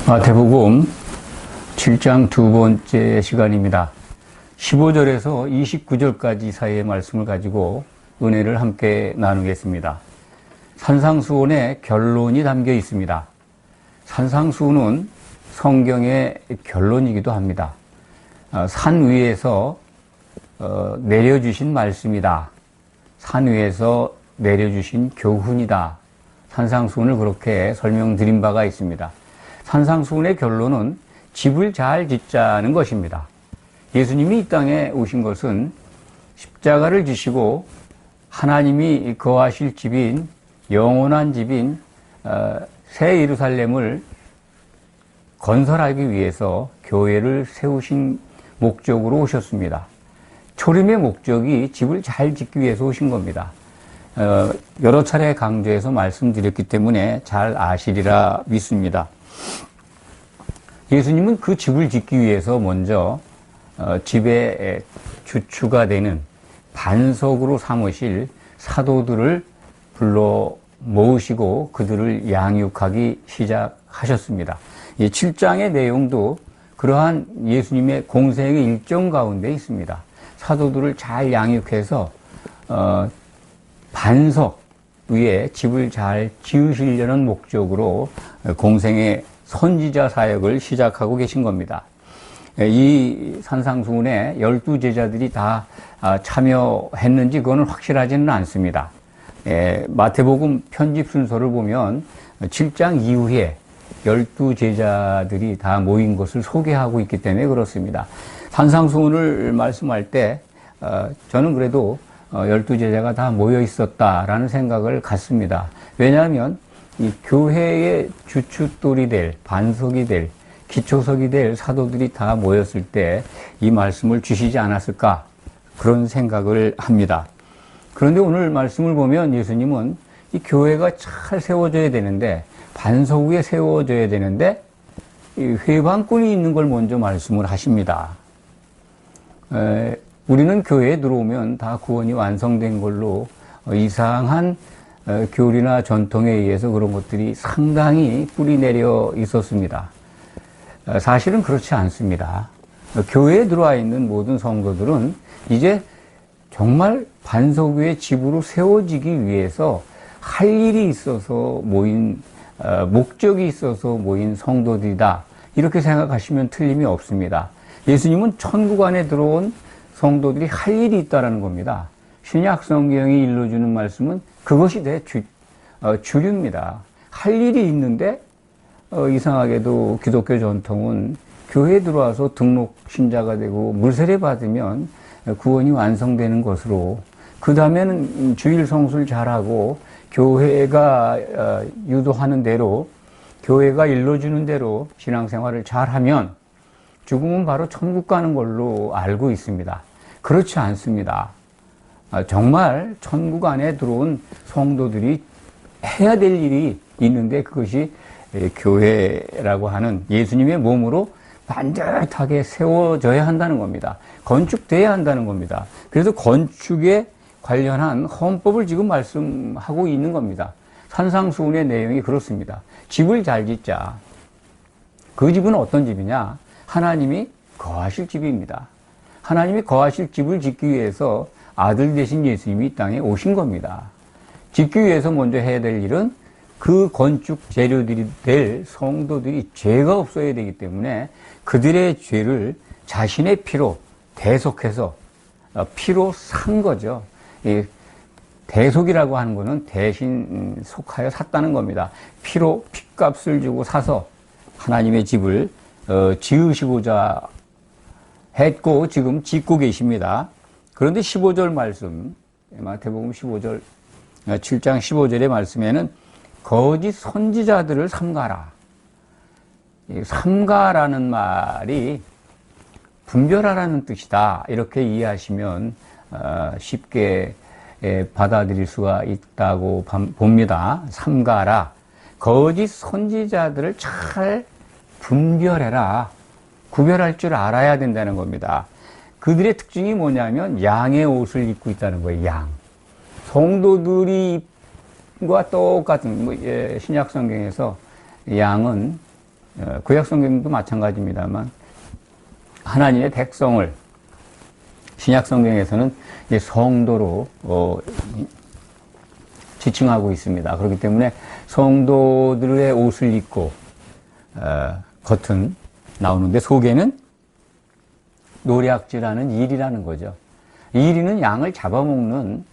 마태복음 7장 두 번째 시간입니다. 15절에서 29절까지 사이의 말씀을 가지고 은혜를 함께 나누겠습니다. 산상수훈의 결론이 담겨 있습니다. 산상수훈은 성경의 결론이기도 합니다. 산 위에서 내려주신 말씀이다. 산 위에서 내려주신 교훈이다. 산상수훈을 그렇게 설명드린 바가 있습니다. 산상수훈의 결론은 집을 잘 짓자는 것입니다. 예수님이 이 땅에 오신 것은 십자가를 지시고 하나님이 거하실 집인 영원한 집인 새 예루살렘을 건설하기 위해서 교회를 세우신 목적으로 오셨습니다. 초림의 목적이 집을 잘 짓기 위해서 오신 겁니다. 여러 차례 강조해서 말씀드렸기 때문에 잘 아시리라 믿습니다. 예수님은 그 집을 짓기 위해서 먼저 집의 주축가 되는 반석으로 삼으실 사도들을 불러 모으시고 그들을 양육하기 시작하셨습니다. 이 7장의 내용도 그러한 예수님의 공생의 일정 가운데 있습니다. 사도들을 잘 양육해서 반석 위에 집을 잘 지으시려는 목적으로 공생의 선지자 사역을 시작하고 계신 겁니다. 이 산상수훈에 12제자들이 다 참여했는지 그거는 확실하지는 않습니다. 마태복음 편집 순서를 보면 7장 이후에 12제자들이 다 모인 것을 소개하고 있기 때문에 그렇습니다. 산상수훈을 말씀할 때 저는 그래도 12제자가 다 모여 있었다라는 생각을 갖습니다. 왜냐하면 이 교회의 주춧돌이 될, 반석이 될, 기초석이 될 사도들이 다 모였을 때 이 말씀을 주시지 않았을까 그런 생각을 합니다. 그런데 오늘 말씀을 보면 예수님은 이 교회가 잘 세워져야 되는데 반석 위에 세워져야 되는데 이 회방꾼이 있는 걸 먼저 말씀을 하십니다. 우리는 교회에 들어오면 다 구원이 완성된 걸로 이상한 교리나 전통에 의해서 그런 것들이 상당히 뿌리 내려 있었습니다. 사실은 그렇지 않습니다. 교회에 들어와 있는 모든 성도들은 이제 정말 반석 위에 집으로 세워지기 위해서 할 일이 있어서 모인, 목적이 있어서 모인 성도들이다. 이렇게 생각하시면 틀림이 없습니다. 예수님은 천국 안에 들어온 성도들이 할 일이 있다는 겁니다. 신약 성경이 일러주는 말씀은 그것이 주류입니다. 할 일이 있는데 이상하게도 기독교 전통은 교회에 들어와서 등록 신자가 되고 물세례 받으면 구원이 완성되는 것으로 그 다음에는 주일 성수를 잘하고 교회가 유도하는 대로 교회가 일러주는 대로 신앙생활을 잘하면 죽으면 바로 천국 가는 걸로 알고 있습니다. 그렇지 않습니다. 정말 천국 안에 들어온 성도들이 해야 될 일이 있는데 그것이 교회라고 하는 예수님의 몸으로 반듯하게 세워져야 한다는 겁니다. 건축돼야 한다는 겁니다. 그래서 건축에 관련한 헌법을 지금 말씀하고 있는 겁니다. 산상수훈의 내용이 그렇습니다. 집을 잘 짓자. 그 집은 어떤 집이냐? 하나님이 거하실 집입니다. 하나님이 거하실 집을 짓기 위해서 아들 되신 예수님이 이 땅에 오신 겁니다. 짓기 위해서 먼저 해야 될 일은 그 건축 재료들이 될 성도들이 죄가 없어야 되기 때문에 그들의 죄를 자신의 피로 대속해서 피로 산 거죠. 이 대속이라고 하는 것은 대신 속하여 샀다는 겁니다. 피로 핏값을 주고 사서 하나님의 집을 지으시고자 했고 지금 짓고 계십니다. 그런데 15절 말씀, 마태복음 15절, 7장 15절의 말씀에는 거짓 선지자들을 삼가라. 삼가라는 말이 분별하라는 뜻이다. 이렇게 이해하시면 쉽게 받아들일 수가 있다고 봅니다. 삼가라. 거짓 선지자들을 잘 분별해라. 구별할 줄 알아야 된다는 겁니다. 그들의 특징이 뭐냐면 양의 옷을 입고 있다는 거예요. 양. 성도들이 과 똑같은 신약 성경에서 양은 구약 성경도 마찬가지입니다만 하나님의 백성을 신약 성경에서는 성도로 지칭하고 있습니다. 그렇기 때문에 성도들의 옷을 입고 겉은 나오는데 속에는 노략질하는 이리라는 거죠. 이리는 양을 잡아먹는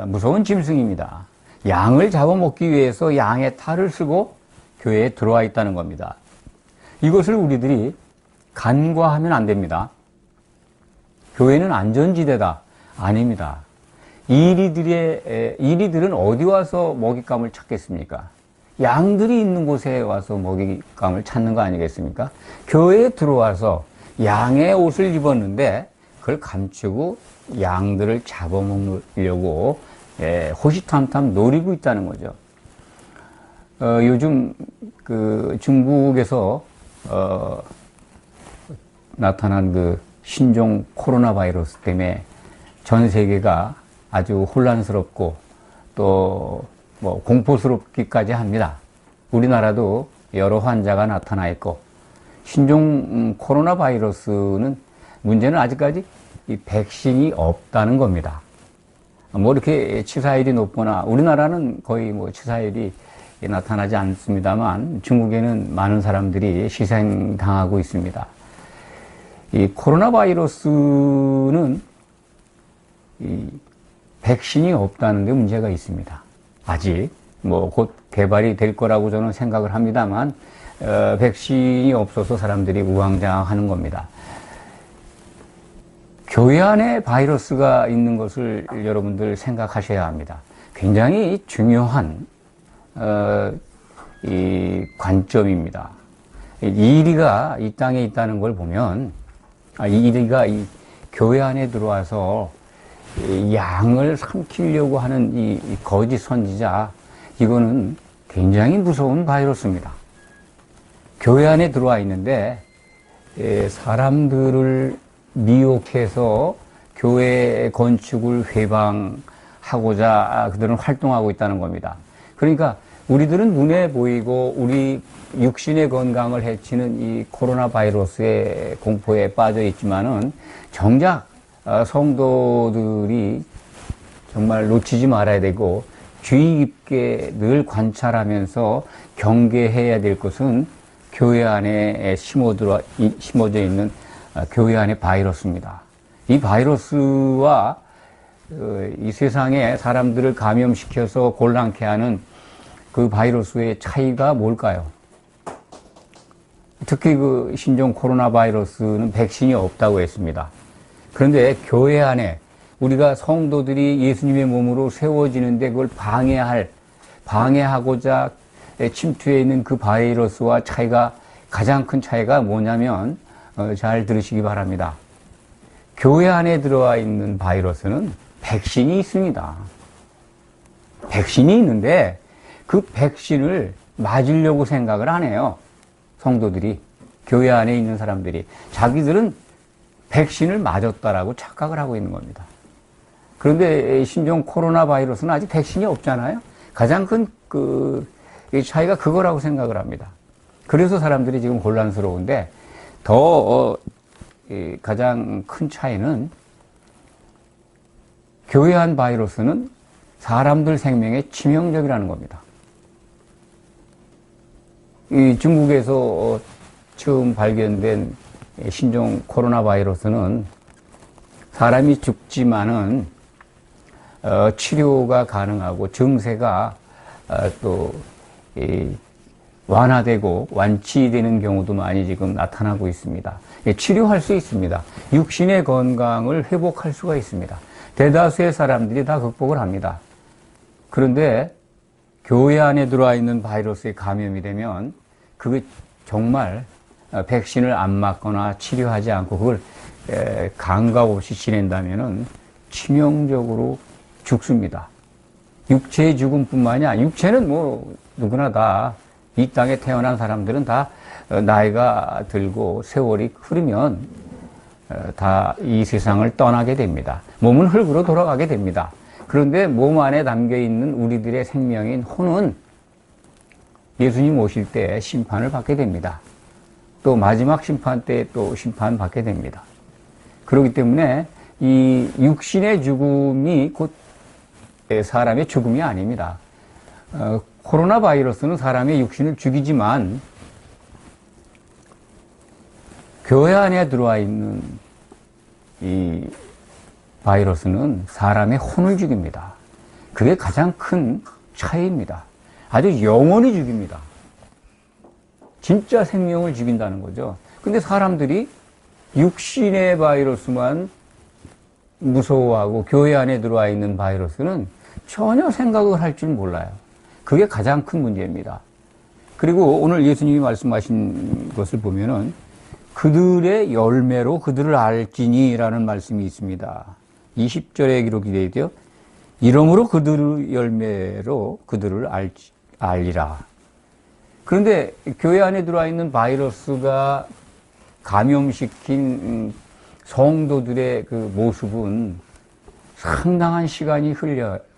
무서운 짐승입니다. 양을 잡아먹기 위해서 양의 탈을 쓰고 교회에 들어와 있다는 겁니다. 이것을 우리들이 간과하면 안 됩니다. 교회는 안전지대다. 아닙니다. 이리들은 어디 와서 먹잇감을 찾겠습니까? 양들이 있는 곳에 와서 먹잇감을 찾는 거 아니겠습니까? 교회에 들어와서 양의 옷을 입었는데 그걸 감추고 양들을 잡아먹으려고 호시탐탐 노리고 있다는 거죠. 요즘 그 중국에서 나타난 그 신종 코로나 바이러스 때문에 전 세계가 아주 혼란스럽고 또 뭐 공포스럽기까지 합니다. 우리나라도 여러 환자가 나타나 있고 신종 코로나 바이러스는 문제는 아직까지 이 백신이 없다는 겁니다. 뭐 이렇게 치사율이 높거나 우리나라는 거의 뭐 치사율이 나타나지 않습니다만 중국에는 많은 사람들이 희생당하고 있습니다. 이 코로나 바이러스는 이 백신이 없다는 데 문제가 있습니다. 아직 뭐 곧 개발이 될 거라고 저는 생각을 합니다만 백신이 없어서 사람들이 우왕좌왕하는 겁니다. 교회 안에 바이러스가 있는 것을 여러분들 생각하셔야 합니다. 굉장히 중요한 이 관점입니다. 이리가 이 땅에 있다는 걸 보면 이리가 이 교회 안에 들어와서 양을 삼키려고 하는 이 거짓 선지자, 이거는 굉장히 무서운 바이러스입니다. 교회 안에 들어와 있는데 사람들을 미혹해서 교회 건축을 회방하고자 그들은 활동하고 있다는 겁니다. 그러니까 우리들은 눈에 보이고 우리 육신의 건강을 해치는 이 코로나 바이러스의 공포에 빠져 있지만은 정작 성도들이 정말 놓치지 말아야 되고 주의 깊게 늘 관찰하면서 경계해야 될 것은 교회 안에 심어져 있는 교회 안의 바이러스입니다. 이 바이러스와 이 세상에 사람들을 감염시켜서 곤란케 하는 그 바이러스의 차이가 뭘까요? 특히 그 신종 코로나 바이러스는 백신이 없다고 했습니다. 그런데 교회 안에 우리가 성도들이 예수님의 몸으로 세워지는데 그걸 방해하고자 침투해 있는 그 바이러스와 가장 큰 차이가 뭐냐면 잘 들으시기 바랍니다. 교회 안에 들어와 있는 바이러스는 백신이 있습니다. 백신이 있는데 그 백신을 맞으려고 생각을 안 해요. 성도들이, 교회 안에 있는 사람들이. 자기들은 백신을 맞았다라고 착각을 하고 있는 겁니다. 그런데 신종 코로나 바이러스는 아직 백신이 없잖아요. 가장 큰 차이가 그거라고 생각을 합니다. 그래서 사람들이 지금 혼란스러운데 가장 큰 차이는 교회 안 바이러스는 사람들 생명에 치명적이라는 겁니다. 이 중국에서 처음 발견된 신종 코로나 바이러스는 사람이 죽지만은 치료가 가능하고 증세가 또 완화되고 완치되는 경우도 많이 지금 나타나고 있습니다. 치료할 수 있습니다. 육신의 건강을 회복할 수가 있습니다. 대다수의 사람들이 다 극복을 합니다. 그런데 교회 안에 들어와 있는 바이러스에 감염이 되면 그게 정말 백신을 안 맞거나 치료하지 않고 그걸 감각 없이 지낸다면은 치명적으로 죽습니다. 육체의 죽음뿐만이 아니라 육체는 뭐 누구나 다 이 땅에 태어난 사람들은 다 나이가 들고 세월이 흐르면 다 이 세상을 떠나게 됩니다. 몸은 흙으로 돌아가게 됩니다. 그런데 몸 안에 담겨 있는 우리들의 생명인 혼은 예수님 오실 때 심판을 받게 됩니다. 또 마지막 심판 때 또 심판받게 됩니다. 그렇기 때문에 이 육신의 죽음이 곧 사람의 죽음이 아닙니다. 코로나 바이러스는 사람의 육신을 죽이지만 교회 안에 들어와 있는 이 바이러스는 사람의 혼을 죽입니다. 그게 가장 큰 차이입니다. 아주 영원히 죽입니다. 진짜 생명을 죽인다는 거죠. 근데 사람들이 육신의 바이러스만 무서워하고 교회 안에 들어와 있는 바이러스는 전혀 생각을 할 줄 몰라요. 그게 가장 큰 문제입니다. 그리고 오늘 예수님이 말씀하신 것을 보면은 그들의 열매로 그들을 알지니라는 말씀이 있습니다. 20절에 기록이 되어 있대요. 이러므로 그들의 열매로 그들을 알리라. 그런데 교회 안에 들어와 있는 바이러스가 감염시킨 성도들의 그 모습은 상당한 시간이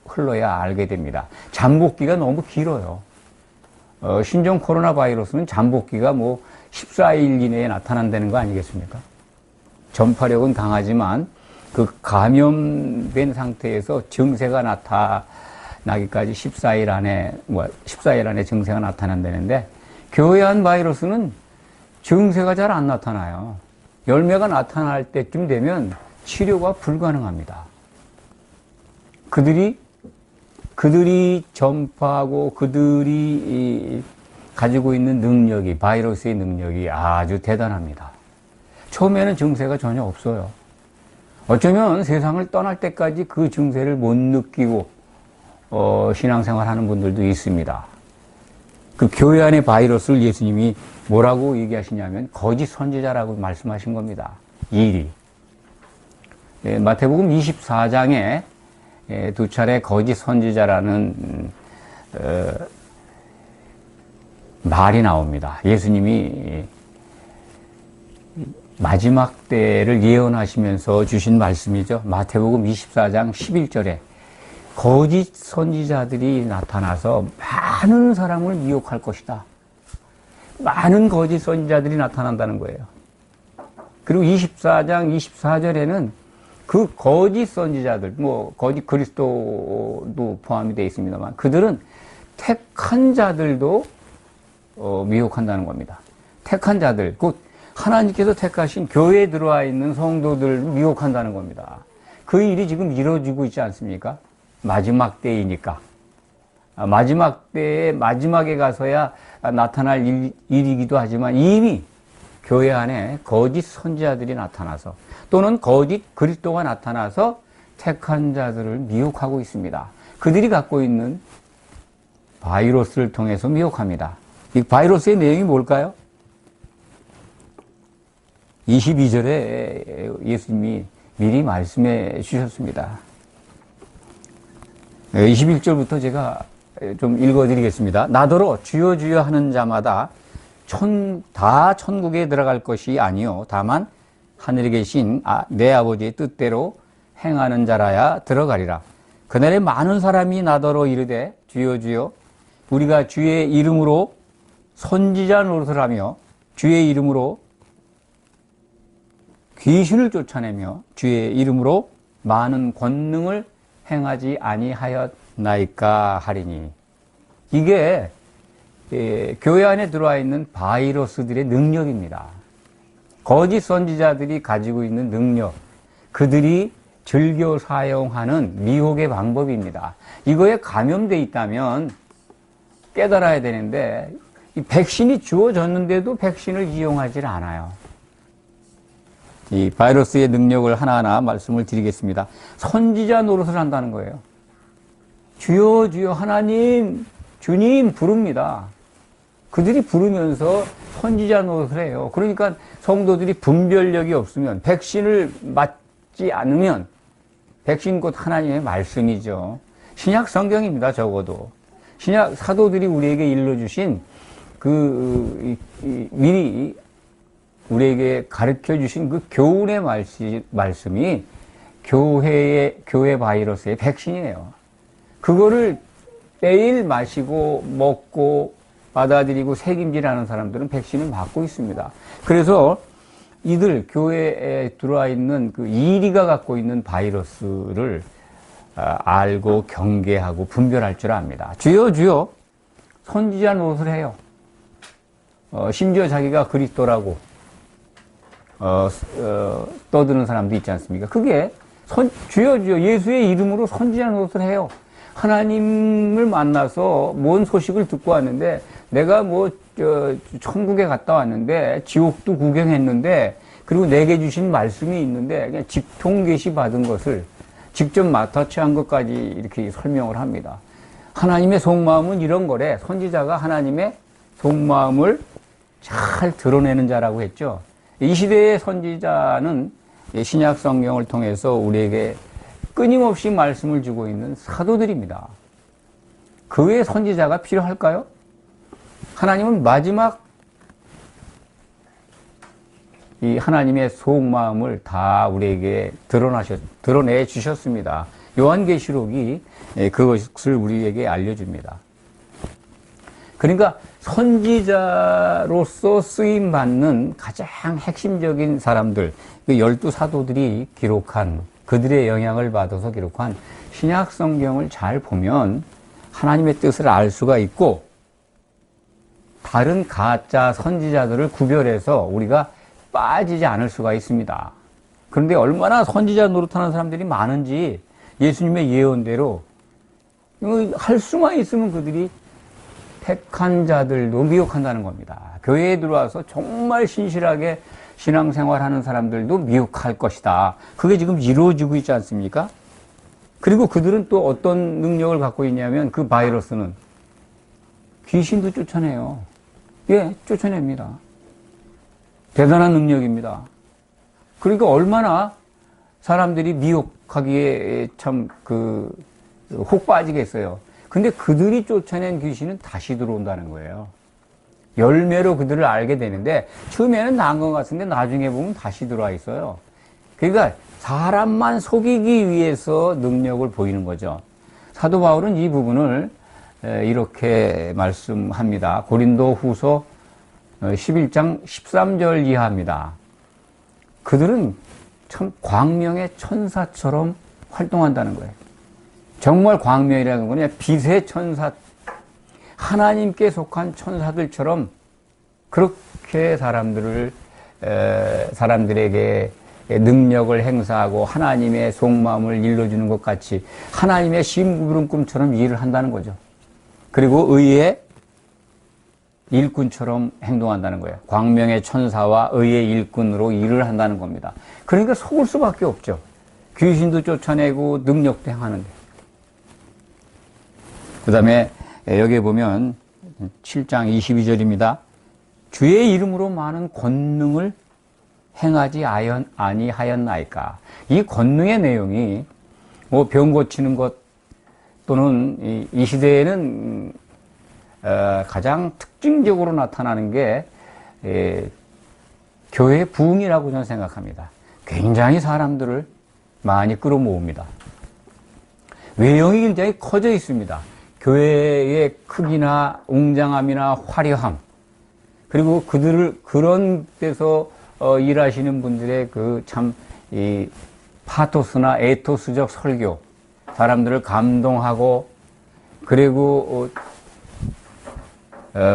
흘러야 알게 됩니다. 잠복기가 너무 길어요. 신종 코로나 바이러스는 잠복기가 뭐 14일 이내에 나타난다는 거 아니겠습니까? 전파력은 강하지만 그 감염된 상태에서 증세가 나타나기까지 14일 안에 증세가 나타난다는데, 교회 안 바이러스는 증세가 잘 안 나타나요. 열매가 나타날 때쯤 되면 치료가 불가능합니다. 그들이 전파하고 그들이 가지고 있는 능력이, 바이러스의 능력이 아주 대단합니다. 처음에는 증세가 전혀 없어요. 어쩌면 세상을 떠날 때까지 그 증세를 못 느끼고 신앙생활 하는 분들도 있습니다. 그 교회 안의 바이러스를 예수님이 뭐라고 얘기하시냐면 거짓 선지자라고 말씀하신 겁니다. 일이. 마태복음 24장에 두 차례 거짓 선지자라는 말이 나옵니다. 예수님이 마지막 때를 예언하시면서 주신 말씀이죠. 마태복음 24장 11절에 거짓 선지자들이 나타나서 많은 사람을 미혹할 것이다. 많은 거짓 선지자들이 나타난다는 거예요. 그리고 24장 24절에는 그 거짓 선지자들, 거짓 그리스도도 포함이 되어 있습니다만, 그들은 택한 자들도 미혹한다는 겁니다. 택한 자들, 곧 하나님께서 택하신 교회에 들어와 있는 성도들을 미혹한다는 겁니다. 그 일이 지금 이루어지고 있지 않습니까? 마지막 때이니까. 마지막 때에 마지막에 가서야 나타날 일이기도 하지만 이미 교회 안에 거짓 선지자들이 나타나서 또는 거짓 그리스도가 나타나서 택한 자들을 미혹하고 있습니다. 그들이 갖고 있는 바이러스를 통해서 미혹합니다. 이 바이러스의 내용이 뭘까요? 22절에 예수님이 미리 말씀해 주셨습니다. 21절부터 제가 좀 읽어드리겠습니다. 나더러 주여 주여 하는 자마다 다 천국에 들어갈 것이 아니요 다만 하늘에 계신 내 아버지의 뜻대로 행하는 자라야 들어가리라. 그날에 많은 사람이 나더러 이르되 주여 주여 우리가 주의 이름으로 선지자 노릇을 하며 주의 이름으로 귀신을 쫓아내며 주의 이름으로 많은 권능을 행하지 아니하였나이까 하리니. 이게 교회 안에 들어와 있는 바이러스들의 능력입니다. 거짓 선지자들이 가지고 있는 능력, 그들이 즐겨 사용하는 미혹의 방법입니다. 이거에 감염돼 있다면 깨달아야 되는데 이 백신이 주어졌는데도 백신을 이용하지 않아요. 이 바이러스의 능력을 하나하나 말씀을 드리겠습니다. 선지자 노릇을 한다는 거예요. 주여 주여 하나님 주님 부릅니다. 그들이 부르면서 선지자 노릇을 해요. 그러니까 성도들이 분별력이 없으면, 백신을 맞지 않으면, 백신 곧 하나님의 말씀이죠. 신약 성경입니다. 적어도 신약 사도들이 우리에게 일러주신 미리 우리에게 가르쳐 주신 그 교훈의 말씀이 교회 바이러스의 백신이에요. 그거를 매일 마시고 먹고 받아들이고 책임지라는 사람들은 백신을 맞고 있습니다. 그래서 이들 교회에 들어와 있는 그 이리가 갖고 있는 바이러스를 알고 경계하고 분별할 줄 압니다. 주여 주여 선지자 노릇을 해요. 심지어 자기가 그리스도라고 떠드는 사람도 있지 않습니까? 그게 주여 주여 예수의 이름으로 선지자 노릇을 해요. 하나님을 만나서 뭔 소식을 듣고 왔는데 내가 천국에 갔다 왔는데 지옥도 구경했는데 그리고 내게 주신 말씀이 있는데 그냥 직통 계시 받은 것을 직접 맡아 취한 것까지 이렇게 설명을 합니다. 하나님의 속마음은 이런 거래. 선지자가 하나님의 속마음을 잘 드러내는 자라고 했죠. 이 시대의 선지자는 신약 성경을 통해서 우리에게 끊임없이 말씀을 주고 있는 사도들입니다. 그 외에 선지자가 필요할까요? 하나님은 마지막 이 하나님의 속마음을 다 우리에게 드러내 주셨습니다. 요한계시록이 그것을 우리에게 알려줍니다. 그러니까 선지자로서 쓰임받는 가장 핵심적인 사람들, 그 12사도들이 기록한, 그들의 영향을 받아서 기록한 신약 성경을 잘 보면 하나님의 뜻을 알 수가 있고 다른 가짜 선지자들을 구별해서 우리가 빠지지 않을 수가 있습니다. 그런데 얼마나 선지자 노릇하는 사람들이 많은지 예수님의 예언대로 할 수만 있으면 그들이 택한 자들도 미혹한다는 겁니다. 교회에 들어와서 정말 신실하게 신앙생활하는 사람들도 미혹할 것이다. 그게 지금 이루어지고 있지 않습니까? 그리고 그들은 또 어떤 능력을 갖고 있냐면 그 바이러스는 귀신도 쫓아내요. 예, 쫓아냅니다. 대단한 능력입니다. 그러니까 얼마나 사람들이 미혹하기에 참 혹 빠지겠어요. 근데 그들이 쫓아낸 귀신은 다시 들어온다는 거예요. 열매로 그들을 알게 되는데 처음에는 나은 것 같은데 나중에 보면 다시 들어와 있어요. 그러니까 사람만 속이기 위해서 능력을 보이는 거죠. 사도 바울은 이 부분을 이렇게 말씀합니다. 고린도 후서 11장 13절 이하입니다. 그들은 참 광명의 천사처럼 활동한다는 거예요. 정말 광명이라는 건 빛의 천사, 하나님께 속한 천사들처럼 그렇게 사람들에게 능력을 행사하고 하나님의 속마음을 일러주는 것 같이 하나님의 심부름꾼처럼 일을 한다는 거죠. 그리고 의의 일꾼처럼 행동한다는 거예요. 광명의 천사와 의의 일꾼으로 일을 한다는 겁니다. 그러니까 속을 수밖에 없죠. 귀신도 쫓아내고 능력도 행하는데. 그 다음에 여기에 보면 7장 22절입니다. 주의 이름으로 많은 권능을 행하지 아니하였나이까. 이 권능의 내용이 병 고치는 것 또는 이 시대에는 가장 특징적으로 나타나는 게 교회의 부흥이라고 저는 생각합니다. 굉장히 사람들을 많이 끌어모읍니다. 외형이 굉장히 커져 있습니다. 교회의 크기나 웅장함이나 화려함, 그리고 그런 데서 일하시는 분들의 이 파토스나 에토스적 설교, 사람들을 감동하고, 그리고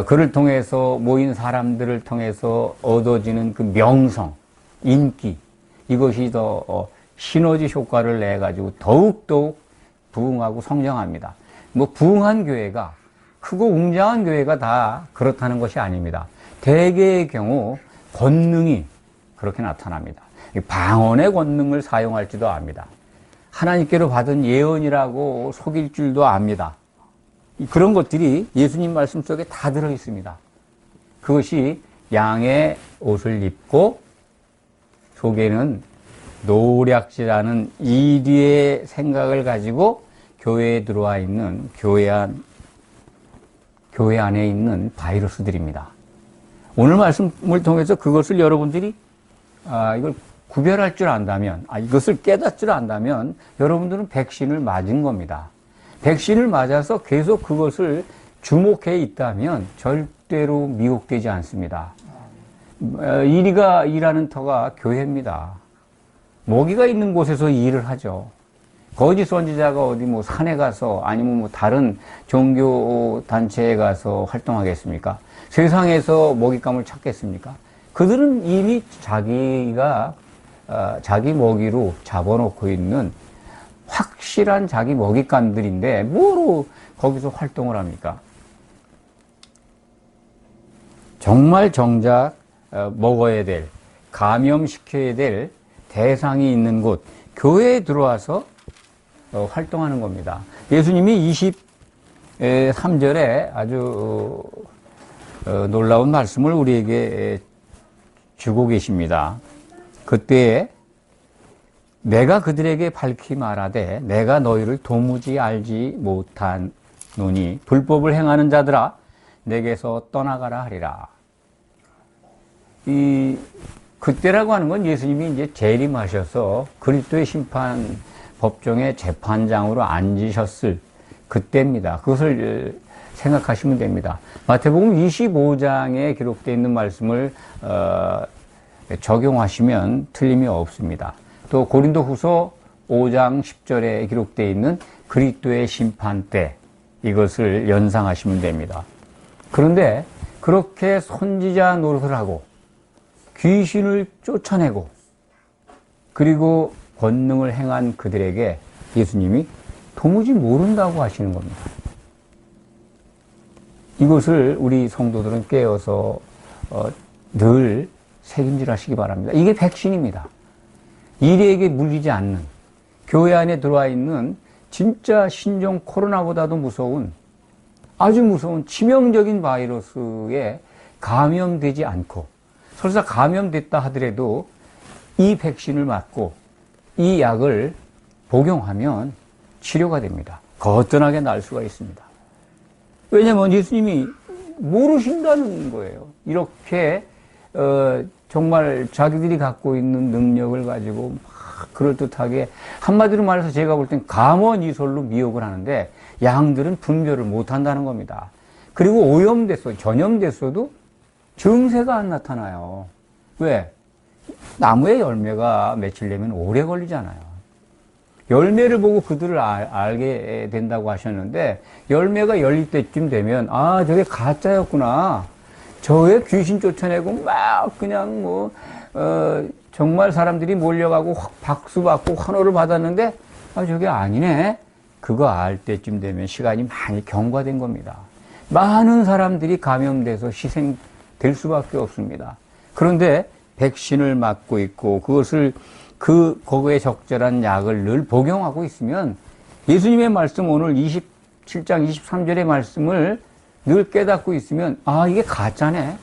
그를 통해서 모인 사람들을 통해서 얻어지는 그 명성, 인기, 이것이 더 시너지 효과를 내가지고 더욱더욱 부흥하고 성장합니다. 부흥한 교회가, 크고 웅장한 교회가 다 그렇다는 것이 아닙니다. 대개의 경우 권능이 그렇게 나타납니다. 방언의 권능을 사용할지도 압니다. 하나님께로 받은 예언이라고 속일 줄도 압니다. 그런 것들이 예수님 말씀 속에 다 들어 있습니다. 그것이 양의 옷을 입고 속에는 노략질하는 이리의 생각을 가지고 교회에 들어와 있는 교회 안에 있는 바이러스들입니다. 오늘 말씀을 통해서 그것을 여러분들이 이걸 구별할 줄 안다면, 이것을 깨닫 줄 안다면 여러분들은 백신을 맞은 겁니다. 백신을 맞아서 계속 그것을 주목해 있다면 절대로 미혹되지 않습니다. 이리가 일하는 터가 교회입니다. 모기가 있는 곳에서 일을 하죠. 거짓 선지자가 어디 뭐 산에 가서 아니면 뭐 다른 종교 단체에 가서 활동하겠습니까? 세상에서 먹잇감을 찾겠습니까? 그들은 이미 자기가 자기 먹이로 잡아놓고 있는 확실한 자기 먹잇감들인데 뭐로 거기서 활동을 합니까? 정말 정작 먹어야 될, 감염시켜야 될 대상이 있는 곳, 교회에 들어와서 활동하는 겁니다. 예수님이 23절에 아주 놀라운 말씀을 우리에게 주고 계십니다. 그때에 내가 그들에게 밝히 말하되 내가 너희를 도무지 알지 못하노니 불법을 행하는 자들아 내게서 떠나가라 하리라. 그때라고 하는 건 예수님이 이제 재림하셔서 그리스도의 심판 법정의 재판장으로 앉으셨을 그때입니다. 그것을 생각하시면 됩니다. 마태복음 25장에 기록되어 있는 말씀을 적용하시면 틀림이 없습니다. 또 고린도후서 5장 10절에 기록되어 있는 그리스도의 심판 때 이것을 연상하시면 됩니다. 그런데 그렇게 선지자 노릇을 하고 귀신을 쫓아내고 그리고 권능을 행한 그들에게 예수님이 도무지 모른다고 하시는 겁니다. 이것을 우리 성도들은 깨어서 늘 새김질하시기 바랍니다. 이게 백신입니다. 이리에게 물리지 않는 교회 안에 들어와 있는 진짜 신종 코로나보다도 무서운 아주 무서운 치명적인 바이러스에 감염되지 않고 설사 감염됐다 하더라도 이 백신을 맞고 이 약을 복용하면 치료가 됩니다. 거뜬하게 날 수가 있습니다. 왜냐하면 예수님이 모르신다는 거예요. 이렇게 정말 자기들이 갖고 있는 능력을 가지고 막 그럴듯하게 한마디로 말해서 제가 볼 땐 감언이설로 미혹을 하는데 양들은 분별을 못한다는 겁니다. 그리고 오염됐어, 전염됐어도 증세가 안 나타나요. 왜? 나무의 열매가 맺히려면 오래 걸리잖아요. 열매를 보고 그들을 알게 된다고 하셨는데 열매가 열릴 때쯤 되면 아 저게 가짜였구나. 저게 귀신 쫓아내고 막 그냥 뭐 정말 사람들이 몰려가고 박수 받고 환호를 받았는데 아 저게 아니네. 그거 알 때쯤 되면 시간이 많이 경과된 겁니다. 많은 사람들이 감염돼서 희생될 수밖에 없습니다. 그런데 백신을 맞고 있고 그것을 거기에 적절한 약을 늘 복용하고 있으면 예수님의 말씀 오늘 27장 23절의 말씀을 늘 깨닫고 있으면 아 이게 가짜네.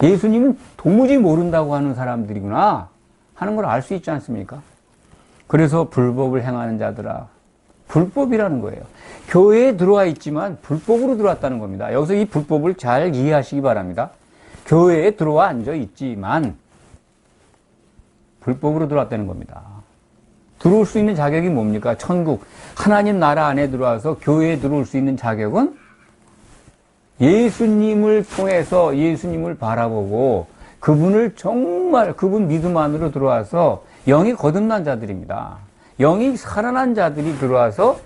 예수님은 도무지 모른다고 하는 사람들이구나 하는 걸 알 수 있지 않습니까? 그래서 불법을 행하는 자들아 불법이라는 거예요. 교회에 들어와 있지만 불법으로 들어왔다는 겁니다. 여기서 이 불법을 잘 이해하시기 바랍니다. 교회에 들어와 앉아 있지만 불법으로 들어왔다는 겁니다. 들어올 수 있는 자격이 뭡니까? 천국, 하나님 나라 안에 들어와서 교회에 들어올 수 있는 자격은 예수님을 통해서 예수님을 바라보고 그분을 정말 그분 믿음 안으로 들어와서 영이 거듭난 자들입니다. 영이 살아난 자들이 들어와서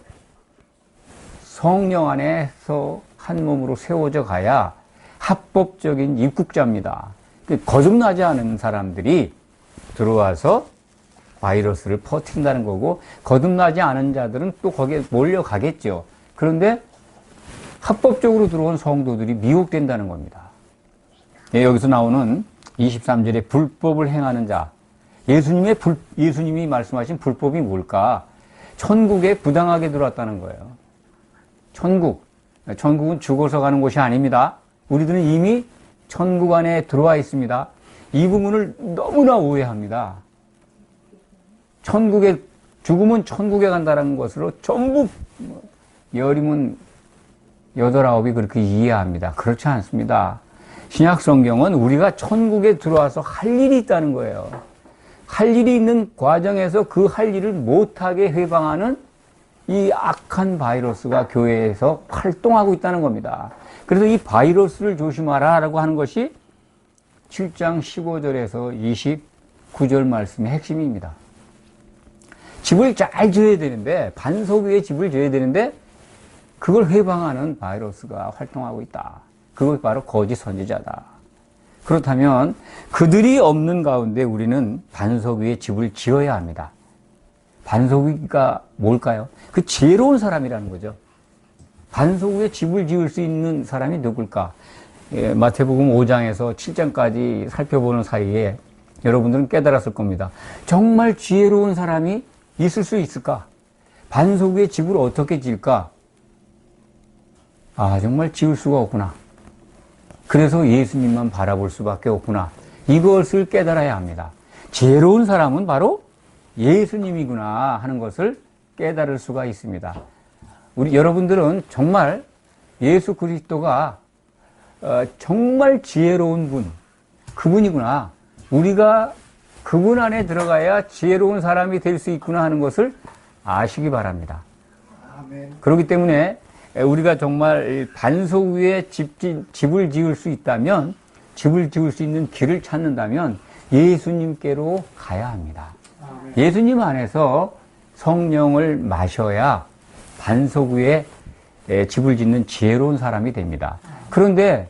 성령 안에서 한 몸으로 세워져 가야 합법적인 입국자입니다. 거듭나지 않은 사람들이 들어와서 바이러스를 퍼뜨린다는 거고 거듭나지 않은 자들은 또 거기에 몰려가겠죠. 그런데 합법적으로 들어온 성도들이 미혹된다는 겁니다. 예, 여기서 나오는 23절에 불법을 행하는 자 예수님이 말씀하신 불법이 뭘까? 천국에 부당하게 들어왔다는 거예요. 천국은 죽어서 가는 곳이 아닙니다. 우리들은 이미 천국 안에 들어와 있습니다. 이 부분을 너무나 오해합니다. 죽음은 천국에 간다는 것으로 전부 여림은 8, 9이 그렇게 이해합니다. 그렇지 않습니다. 신약 성경은 우리가 천국에 들어와서 할 일이 있다는 거예요. 할 일이 있는 과정에서 그 할 일을 못하게 해방하는 이 악한 바이러스가 교회에서 활동하고 있다는 겁니다. 그래서 이 바이러스를 조심하라 라고 하는 것이 7장 15절에서 29절 말씀의 핵심입니다. 집을 잘 지어야 되는데, 반석 위에 집을 지어야 되는데 그걸 회방하는 바이러스가 활동하고 있다. 그것이 바로 거짓 선지자다. 그렇다면 그들이 없는 가운데 우리는 반석 위에 집을 지어야 합니다. 반석 위가 뭘까요? 그 지혜로운 사람이라는 거죠. 반석 위에 집을 지을 수 있는 사람이 누굴까? 마태복음 5장에서 7장까지 살펴보는 사이에 여러분들은 깨달았을 겁니다. 정말 지혜로운 사람이 있을 수 있을까? 반석 위에 집을 어떻게 지을까? 아, 정말 지을 수가 없구나. 그래서 예수님만 바라볼 수밖에 없구나. 이것을 깨달아야 합니다. 지혜로운 사람은 바로 예수님이구나 하는 것을 깨달을 수가 있습니다. 여러분들은 정말 예수 그리스도가 정말 지혜로운 분, 그분이구나. 우리가 그분 안에 들어가야 지혜로운 사람이 될 수 있구나 하는 것을 아시기 바랍니다. 아멘. 그렇기 때문에 우리가 정말 반석 위에 집을 지을 수 있다면, 집을 지을 수 있는 길을 찾는다면 예수님께로 가야 합니다. 아멘. 예수님 안에서 성령을 마셔야 반석 위에 집을 짓는 지혜로운 사람이 됩니다. 그런데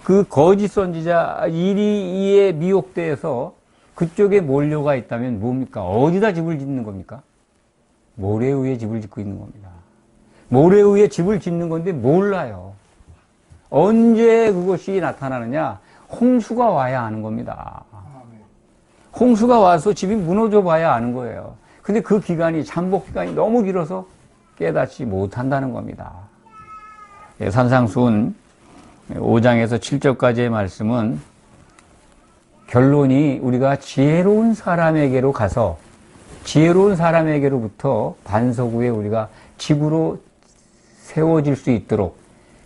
그 거짓 선지자 이리에 미혹돼서 그쪽에 몰려가 있다면 뭡니까? 어디다 집을 짓는 겁니까? 모래 위에 집을 짓고 있는 겁니다. 모래 위에 집을 짓는 건데 몰라요. 언제 그것이 나타나느냐? 홍수가 와야 아는 겁니다. 홍수가 와서 집이 무너져 봐야 아는 거예요. 근데 그 기간이, 잠복 기간이 너무 길어서 깨닫지 못한다는 겁니다. 산상수훈 5장에서 7절까지의 말씀은 결론이 우리가 지혜로운 사람에게로 가서 지혜로운 사람에게로부터 반석 위에 우리가 집으로 세워질 수 있도록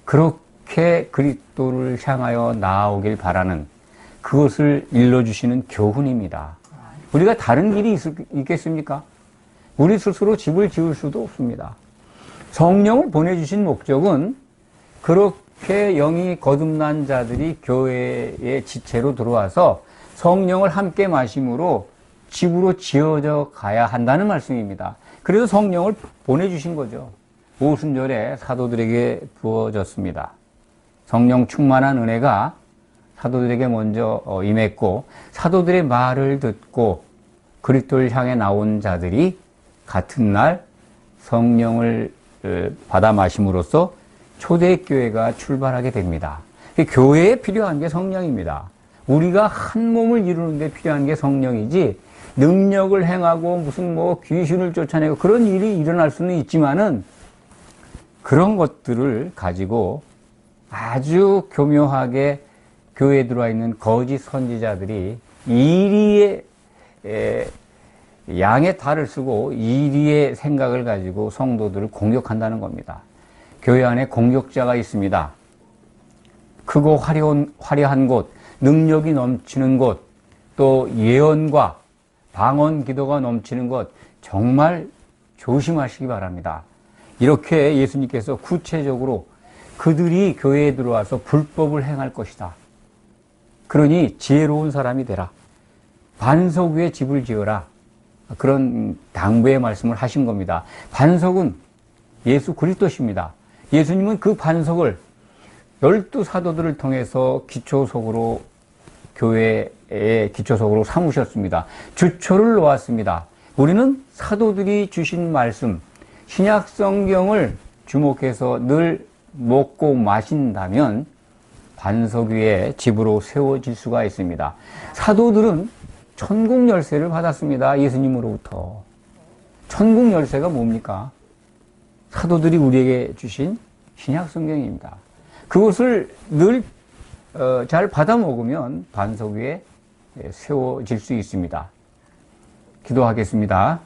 그렇게 그리스도를 향하여 나아오길 바라는 그것을 일러주시는 교훈입니다. 우리가 다른 길이 있겠습니까? 우리 스스로 집을 지을 수도 없습니다. 성령을 보내주신 목적은 그렇게 영이 거듭난 자들이 교회의 지체로 들어와서 성령을 함께 마심으로 집으로 지어져 가야 한다는 말씀입니다. 그래서 성령을 보내주신 거죠. 오순절에 사도들에게 부어졌습니다. 성령 충만한 은혜가 사도들에게 먼저 임했고, 사도들의 말을 듣고 그리스도를 향해 나온 자들이 같은 날 성령을 받아 마심으로써 초대교회가 출발하게 됩니다. 교회에 필요한 게 성령입니다. 우리가 한 몸을 이루는 데 필요한 게 성령이지, 능력을 행하고 무슨 귀신을 쫓아내고 그런 일이 일어날 수는 있지만은 그런 것들을 가지고 아주 교묘하게 교회에 들어와 있는 거짓 선지자들이 이리의 양의 탈을 쓰고 이리의 생각을 가지고 성도들을 공격한다는 겁니다. 교회 안에 공격자가 있습니다. 크고 화려한 곳, 능력이 넘치는 곳, 또 예언과 방언 기도가 넘치는 것, 정말 조심하시기 바랍니다. 이렇게 예수님께서 구체적으로 그들이 교회에 들어와서 불법을 행할 것이다. 그러니 지혜로운 사람이 되라. 반석 위에 집을 지어라. 그런 당부의 말씀을 하신 겁니다. 반석은 예수 그리스도십니다. 예수님은 그 반석을 12사도들을 통해서 기초석으로, 교회의 기초석으로 삼으셨습니다. 주초를 놓았습니다. 우리는 사도들이 주신 말씀, 신약 성경을 주목해서 늘 먹고 마신다면 반석 위에 집으로 세워질 수가 있습니다. 사도들은 천국 열쇠를 받았습니다. 예수님으로부터. 천국 열쇠가 뭡니까? 사도들이 우리에게 주신 신약 성경입니다. 그것을 늘 잘 받아 먹으면 반석 위에 세워질 수 있습니다. 기도하겠습니다.